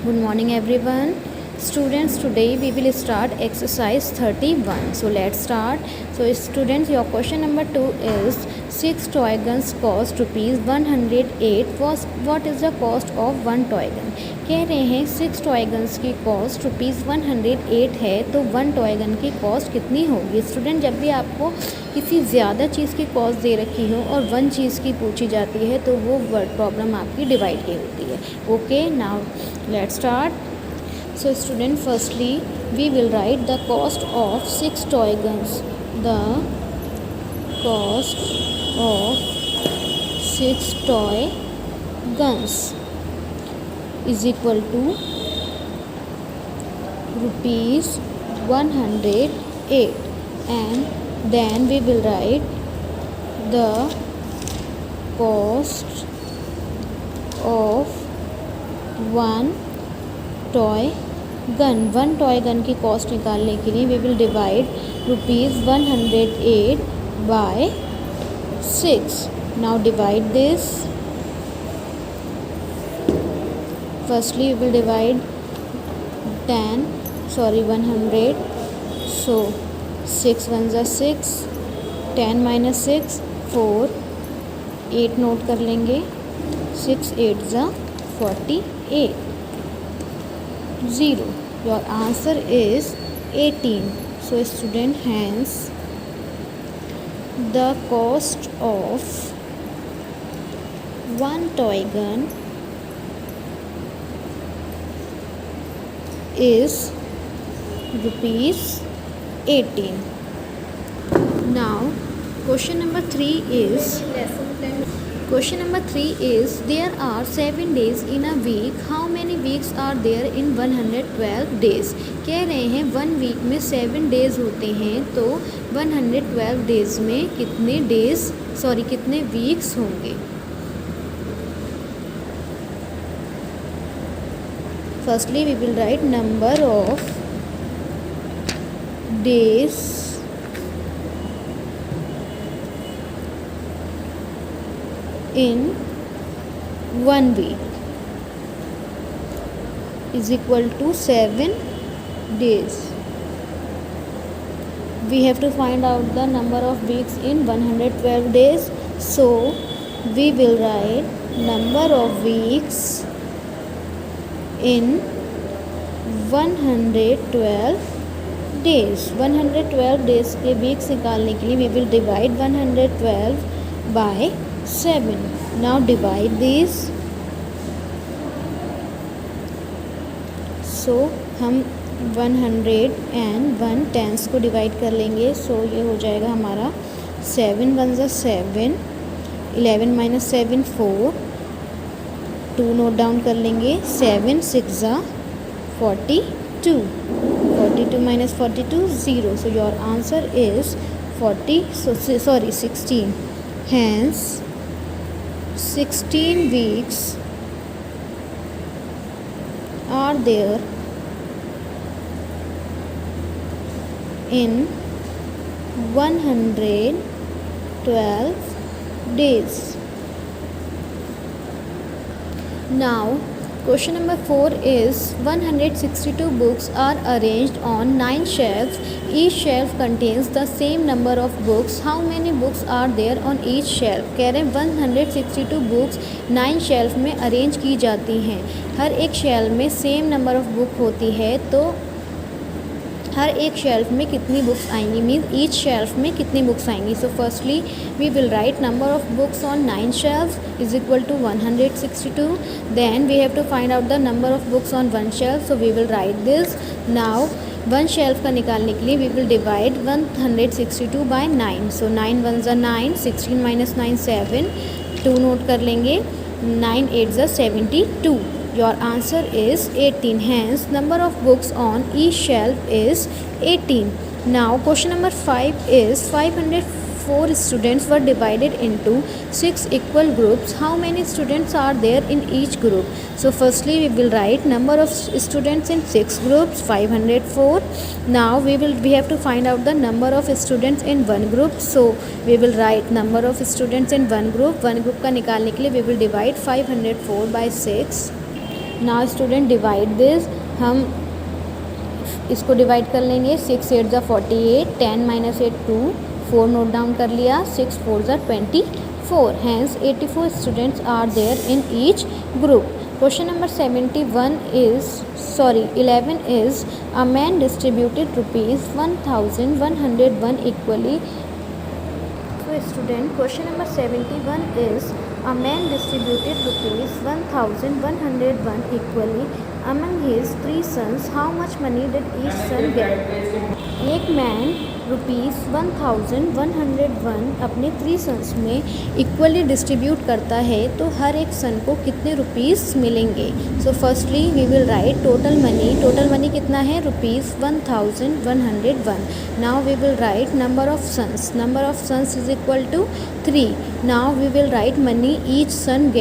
Good morning everyone. Students, today we will start exercise 31. So let's start. So students, your question number 2 is 6 toy guns cost rupees 108. What is the cost of one toy gun? कह रहे हैं 6 toy guns की cost rupees 108 है, तो one toy gun की cost कितनी होगी? Student, जब भी आपको किसी ज़्यादा चीज़ की कॉस्ट दे रखी हो और वन चीज़ की पूछी जाती है तो वो वर्ड प्रॉब्लम आपकी डिवाइड की होती है. Okay, now let's start. So student, firstly we will write the cost of 6 toy guns. The cost of 6 toy guns is equal to rupees 108, and then we will write the cost of one toy gun. One toy gun की cost निकालने के लिए we will divide rupees 108 by 6. Now divide this. Firstly we will divide 100. So 6 1 ज़ा 6, 10 minus 6 4, 8 note कर लेंगे. 6 8 ज़ा 48. 0. Your answer is 18. So student, hence the cost of one toy gun is rupees 18. Now question number 3 is there are 7 days in a week. How many weeks are there in 112 days? कह रहे हैं 1 week में 7 days होते हैं, तो 112 days में कितने weeks होंगे? Firstly we will write number of days in 1 week is equal to 7 days. We have to find out the number of weeks in 112 days. So we will write number of weeks in 112 days. 112 days के weeks निकालने के लिए we will divide 112 by 7. Now divide these. So हम 100 and 1 10s को divide कर लेंगे. सो ये हो जाएगा हमारा 7 1 ज़ा 7, 11 माइनस 7 4, 2 नोट डाउन कर लेंगे. 7 6 ज़ा 42, 42 minus 42 0. So your answer is 16. Hence 16 weeks are there in 112 days. Now question number 4 is 162 books are arranged on 9 shelves. Each shelf contains the same number of books. How many books are there on each shelf? कह रहे हैं 162 books 9 shelf में arrange की जाती हैं. हर एक shelf में same number of book होती है, तो हर एक शेल्फ में कितनी बुक्स आएंगी, मीन्स ईच शेल्फ में कितनी बुक्स आएंगी. So firstly we will write number of books on 9 shelf is equal to 162. Then we have to find out the number of books on 1 shelf. So we will write this. Now 1 shelf का निकालने के लिए we will divide 162 by 9. So 9 1 ज़ा 9, 16 minus 9 7, 2 note कर लेंगे. 9 8 ज़ा 72. Your answer is 18. Hence number of books on each shelf is 18. Now question number 5 is 504 students were divided into 6 equal groups. How many students are there in each group? So firstly we will write number of students in 6 groups, 504. Now we have to find out the number of students in one group. So we will write number of students in one group. One group का निकालने के लिए we will divide 504 by 6. Now student divide this, हम इसको divide कर लेंगे। 6 8 ज़ा 48, 10 minus 8 2, 4 note down कर लिया, 6 4 ज़ा 24, hence 84 students are there in each group. Question number 11 is a man distributed rupees 1101 equally. So student, question number 71 is a man distributed rupees 1101 equally among his 3 sons. How much money did each son get? एक man ₹1101 अपने 3 sons में equally distribute करता है, तो हर एक सन को कितने rupees मिलेंगे? So firstly we will write total money कितना है? ₹1101. Now we will write number of sons is equal to 3. Now we will write money each son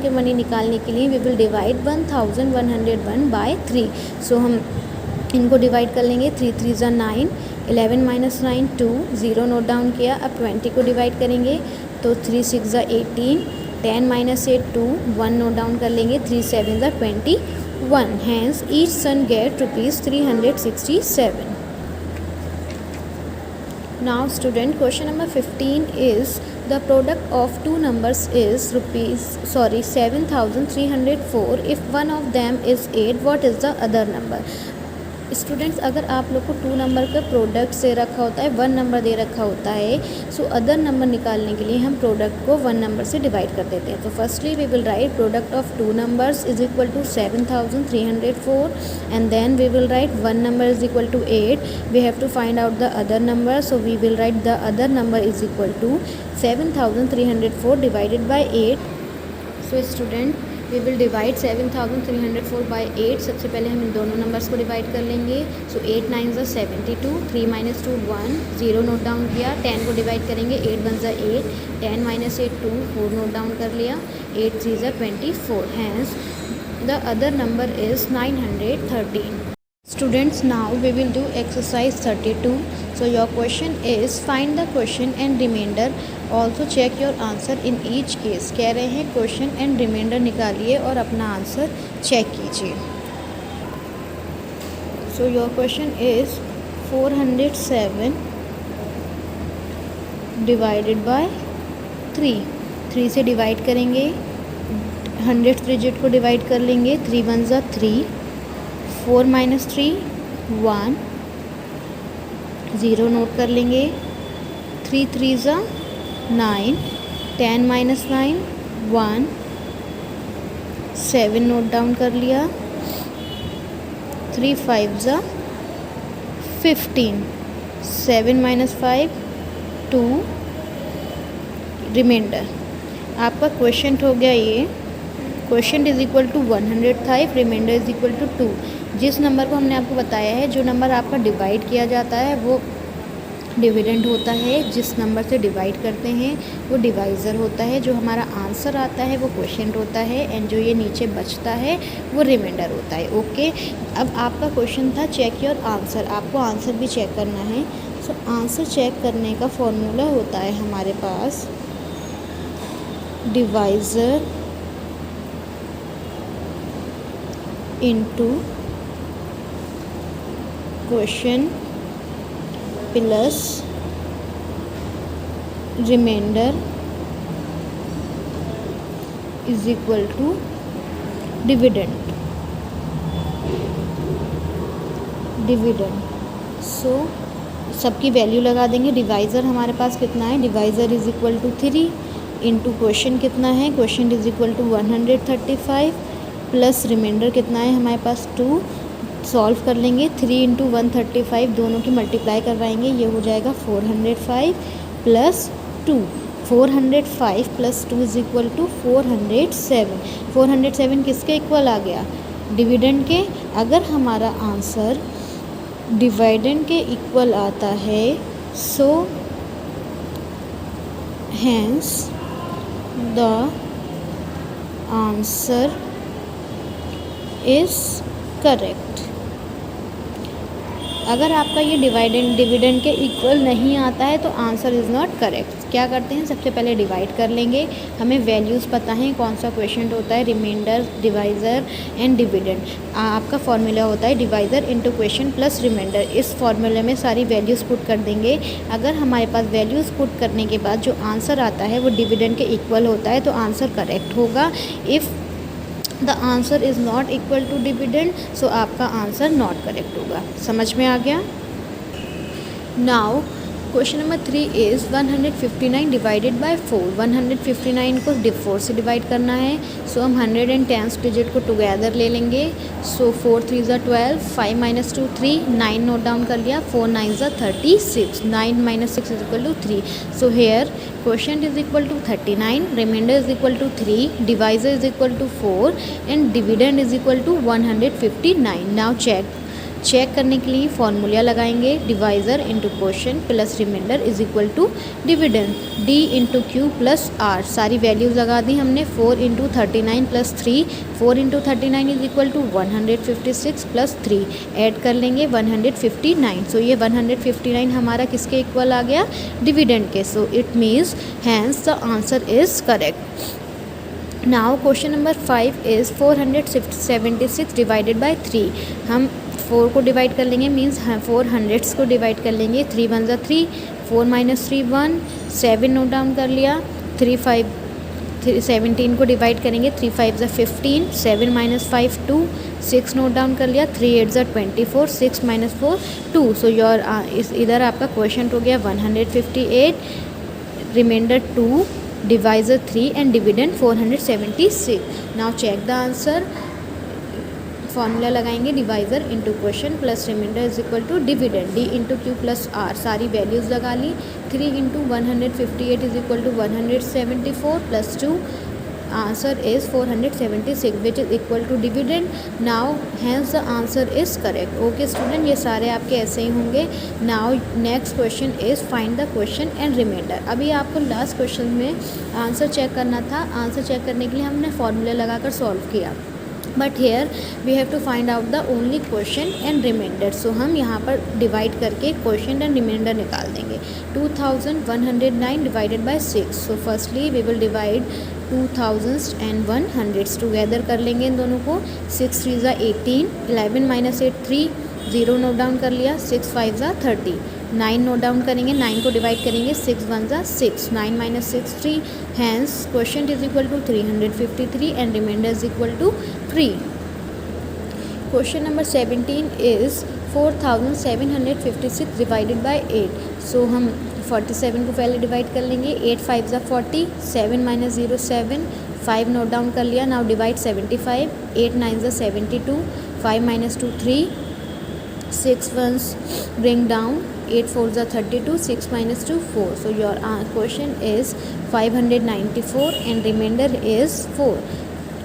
के मनी निकालने के लिए we will divide 1101 by 3. So हम इनको डिवाइड कर लेंगे। 3 3 ज़ा 9, 11 माइनस 9 2, 0 नोट डाउन किया। अब 20 को डिवाइड करेंगे तो 3 6 ज़ा 18, 10 माइनस 8 2, 1 नोट डाउन कर लेंगे। 3 7 ज़ा 21, hence each sun gate ₹367. Now student, question number 15 is the product of two numbers is 7,304. If one of them is 8, what is the other number? Students, अगर आप लोग को 2 नंबर का प्रोडक्ट से रखा होता है, 1 नंबर दे रखा होता है, सो अदर नंबर निकालने के लिए हम प्रोडक्ट को 1 नंबर से डिवाइड कर देते हैं। तो firstly we will write product of 2 numbers is equal to 7,304 and then we will write 1 number is equal to 8. We have to find out the other number, so we will write the other number is equal to 7,304 divided by 8. So student, we will divide 7,304 by 8. सबसे पहले हम इन दोनों numbers को divide कर लेंगे। सो 8 9 ज़ा 72, 3 minus 2 1, 0 note down किया। 10 को डिवाइड करेंगे, 8 1 ज़ा 8, 10 माइनस 8 2, 4 नोट डाउन कर लिया। 8 3 ज़ा 24, hence the other number is 913. Students, now we will do exercise 32. So your question is find the question and remainder. Also check your answer in each case. कह रहे हैं question and reminder निकालिए और अपना answer check कीजिए. So your question is 407 divided by 3. 3 से divide करेंगे, 100th digit को डिवाइड कर लेंगे। 3 1 ज़ा 3, 4 माइनस 3 1, 0 नोट कर लेंगे। 3 3 ज़ा 9, 10 माइनस 9 1, 7 नोट डाउन कर लिया। 3 5 ज़ा 15, 7 माइनस 5 2, रिमाइंडर। आपका क्वेश्चन हो गया ये। Question is equal to 105, remainder is equal to 2. जिस नंबर को हमने आपको बताया है, जो नंबर आपका डिवाइड किया जाता है वो डिविडेंड होता है, जिस नंबर से डिवाइड करते हैं वो डिवाइज़र होता है, जो हमारा आंसर आता है वो क्वोशिएंट होता है, एंड जो ये नीचे बचता है वो रिमाइंडर होता है. ओके, अब आपका क्वेश्चन था चेक योर आंसर. आपको आंसर भी चेक करना है. सो आंसर चेक करने का फॉर्मूला होता है हमारे पास divisor into question plus reminder is equal to dividend. So सबकी वैल्यू लगा देंगे. डिवाइज़र हमारे पास कितना है? Divisor is equal to 3 into question कितना है? Question is equal to 135 plus reminder कितना है हमारे पास 2. सॉल्व कर लेंगे. 3 इंटू 135 दोनों की मल्टीप्लाई करवाएंगे, ये हो जाएगा 405 plus 2. 405 plus 2 is equal to 407. 407 किसके इक्वल आ गया? डिविडेंड के. अगर हमारा आंसर डिविडेंड के इक्वल आता है so hence the answer is correct. अगर आपका ये डिविडेंड के इक्वल नहीं आता है तो आंसर इज़ नॉट करेक्ट. क्या करते हैं, सबसे पहले डिवाइड कर लेंगे। हमें वैल्यूज़ पता है कौन सा क्वेश्चन होता है, रिमाइंडर, डिवाइज़र एंड डिविडेंड। आपका फॉर्मूला होता है divisor into question plus remainder. इस फॉर्मूले में सारी वैल्यूज़ पुट कर देंगे। अगर हमारे पास वैल्यूज़ पुट करने के बाद जो आंसर आता है वो डिविडेंड के इक्वल होता है तो आंसर करेक्ट होगा। If the answer is not equal to dividend so आपका आंसर नॉट करेक्ट होगा। समझ में आ गया। Now question number 3 is 159 divided by 4। 159 को 4 से डिवाइड करना है। सो हम 100 एंड 10 डिजिट को टुगेदर ले लेंगे। सो 4 3 ज़ा 12, 5 माइनस 2 3, 9 नोट डाउन कर लिया, 4 9 ज़ा 36, 9 minus 6 is equal to 3। So here question is equal to 39, remainder is equal to 3, divisor is equal to 4 and dividend is equal to 159। Now check करने के लिए फॉर्मूला लगाएंगे, divisor into question plus reminder is equal to dividend, D into Q plus R. सारी values लगा दी हमने। 4 into 39 plus 3, 4 into 39 is equal to 156 plus 3, add कर लेंगे 159। सो ये 159 हमारा किसके इक्वल आ गया, डिविडेंड के। So it means hence the answer is correct. Now question number 5 is 476 divided by 3। हम 4 को डिवाइड कर लेंगे, मीन्स 4 हंड्रेड्स को डिवाइड कर लेंगे। 3 1 ज़ा 3, 4 माइनस 3 1, 7 नोट डाउन कर लिया। 17 को डिवाइड करेंगे, 3 5 ज़ा 15, 7 माइनस 5 2, 6 नोट डाउन कर लिया। 3 8 ज़ा 24, 6 माइनस 4 2। सो योर इधर आपका क्वेश्चन हो गया 158, remainder 2, divisor 3 and dividend 476। Now check the answer. Formula लगाएंगे, divisor into question plus reminder is equal to dividend, D into Q plus R. सारी वैल्यूज़ लगा ली। 3 into 158 is equal to 174 plus 2, answer is 476 which is equal to dividend. Now hence the answer is correct. Okay student, ये सारे आपके ऐसे ही होंगे। Now next question is find the question and remainder. अभी आपको लास्ट क्वेश्चन में answer check करना था। आंसर चेक करने के लिए हमने फॉर्मूला लगाकर सॉल्व किया, but here we have to find out the only question and remainder. So हम यहाँ पर डिवाइड करके क्वेश्चन एंड रिमाइंडर निकाल देंगे। 2109 divided by 6। So firstly we will divide 2000s and 100s together कर लेंगे इन दोनों को। 6 3 ज़ा 18, 11 माइनस 8 3, 0 नोट डाउन कर लिया। 6 5 ज़ा 30, 9 नोट डाउन करेंगे, 9 को डिवाइड करेंगे। 6 1 ज़ा 6, 9 minus 6 3, hence question is equal to 353 and reminder is equal to 3। Question number 17 is 4756 divided by 8। So हम 47 को पहले डिवाइड कर लेंगे। 8 5 ज़ा 40, 7 माइनस 0 7, 5 नोट डाउन कर लिया। नाउ डिवाइड 75, 8 9 ज़ा 72, 5 माइनस 2 3, 6 ones bring down, 8 4 ज़ा 32, 6 minus 2 4. So your question is 594 and remainder is 4.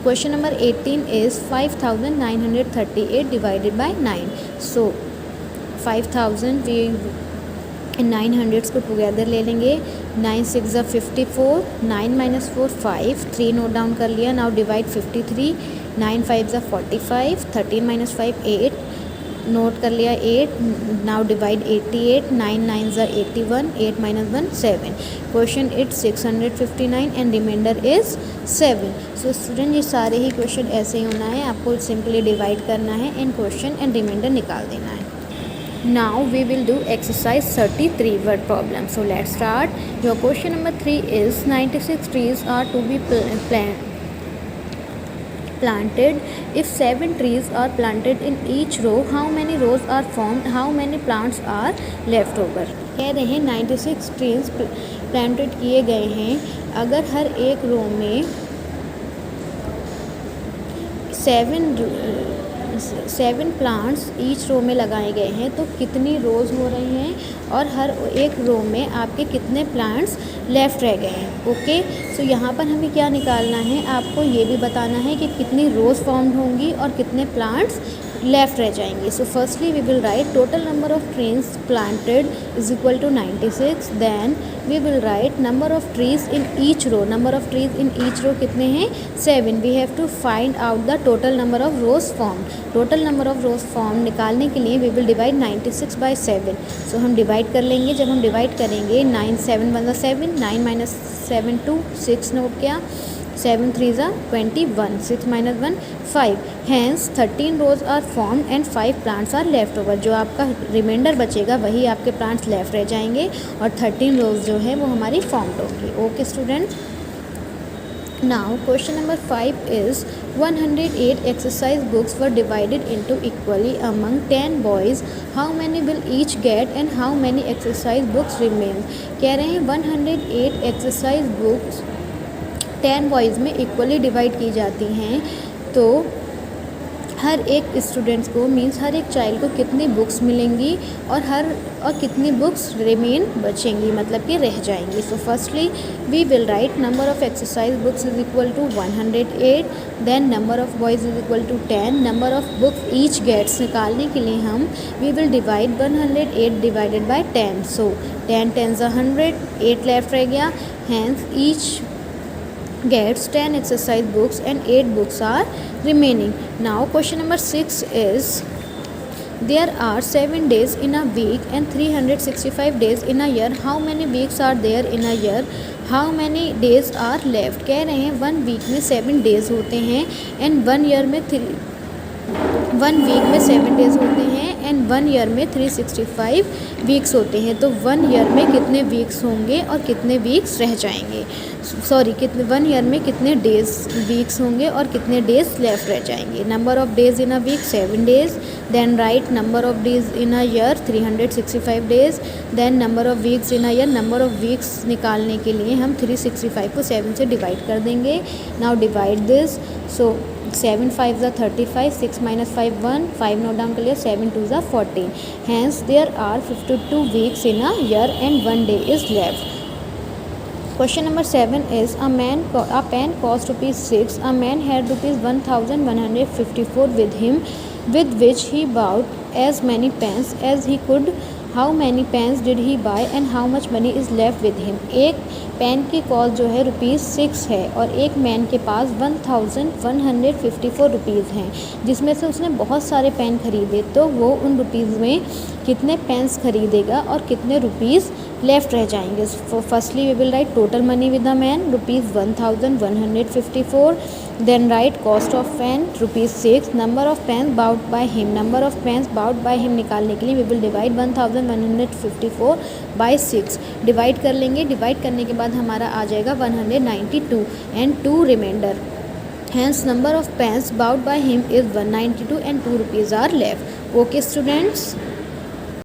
Question number 18 is 5938 divided by 9. So 5000 we in 900s को टुगेदर ले लेंगे। 9 6 ज़ा 54, 9 माइनस 4 5, 3 नोट डाउन कर लिया। नाउ डिवाइड 53, 9 5 ज़ा 45, 13 माइनस 5 8, नोट कर लिया 8। नाउ डिवाइड 88, 9 9 ज़ा 81, 8 minus 1 7। Question it's 659 and reminder is 7। So student ये सारे ही क्वेश्चन ऐसे ही होना है, आपको सिंपली डिवाइड करना है एंड क्वेश्चन एंड रिमाइंडर निकाल देना है। Now we will do exercise 33 word problem. So let's start. Your question number 3 is 96 trees are to be planted. If 7 trees are planted in each row, how many rows are formed? How many plants are left over? कह रहे हैं 96 trees planted किए गए हैं। अगर हर एक रो में 7 plants each row में लगाए गए हैं तो कितनी रोज़ हो रही हैं और हर एक रो में आपके कितने प्लांट्स लेफ़्ट रह गए हैं। ओके, सो यहाँ पर हमें क्या निकालना है, आपको ये भी बताना है कि कितनी रोज़ फॉर्म्ड होंगी और कितने प्लांट्स लेफ्ट रह जाएंगे. So firstly we will write total number of trees planted is equal to 96. Then we will write number of trees in each row. Number of trees in each row कितने हैं? 7. We have to find out the total number of rows form. Total number of rows form निकालने के लिए we will divide 96 by 7. So हम divide कर लेंगे. जब हम डिवाइड करेंगे 9 7 1 7, 9 माइनस 7 2, 6 नोट किया, 7 3 21, 6 minus 1 5. Hence 13 rows are formed and 5 plants are left over. जो आपका रिमाइंडर बचेगा वही आपके प्लांट्स लेफ्ट रह जाएंगे और 13 रोज जो है वो हमारी फॉर्म्ड होंगी. Okay student. Now question number 5 is 108 exercise books were divided into equally among 10 boys. How many will each get and how many exercise books remain? कह रहे हैं 108 exercise books 10 बॉयज़ में इक्वली डिवाइड की जाती हैं. तो हर एक स्टूडेंट्स को मीन्स हर एक चाइल्ड को कितनी बुक्स मिलेंगी और कितनी बुक्स रिमेन बचेंगी, मतलब कि रह जाएंगी. So firstly we will write number of exercise books is equal to 108. Then number of boys is equal to 10. Number of books each gets निकालने के लिए हम we will divide 108 divided by 10. So 10 10 100, 8 left रह गया. Hence each gets 10 exercise books and 8 books are remaining. Now question number 6 is there are 7 days in a week and 365 days in a year. How many weeks are there in a year? How many days are left? कह रहे हैं 1 week में 7 days होते हैं and 1 year में 1 week में 7 days होते हैं एंड 1 ईयर में 365 वीक्स होते हैं. तो 1 ईयर में कितने वीक्स होंगे और कितने वीक्स रह जाएंगे? सॉरी, कितने 1 ईयर में कितने डेज़ वीक्स होंगे और कितने डेज़ लेफ्ट रह जाएंगे? Number of days in a week 7 days. Then write number of days in a year 365 days. Then number of weeks in a year. Number of weeks निकालने के लिए हम 365 को 7 से डिवाइड कर देंगे. Now divide this. So 7 5 35, 6 minus 5 1, 5 note down कर लिया, 7 2 14. Hence there are 52 weeks in a year and 1 day is left. Question number 7 is a pen cost ₹6. A man had ₹1154 with him, with which he bought as many pens as he could. How many pens did he buy and how much money is left with him? एक pen की cost जो है ₹6 है और एक man के पास 1154 rupees हैं, जिसमें से उसने बहुत सारे पेन खरीदे. तो वो उन रुपीज़ में कितने पेन्स खरीदेगा और कितने रुपीज़ लेफ्ट रह जाएंगे? Firstly we will write total money with the man ₹1154. Then write cost of pen ₹6. Number of pens bought by him. Number of pens bought by him निकालने के लिए we will divide 1154 by 6. Divide कर लेंगे. Divide करने के बाद हमारा आ जाएगा 192 and 2 reminder. Hence number of pens bought by him is 192 and 2 rupees are left. Okay students.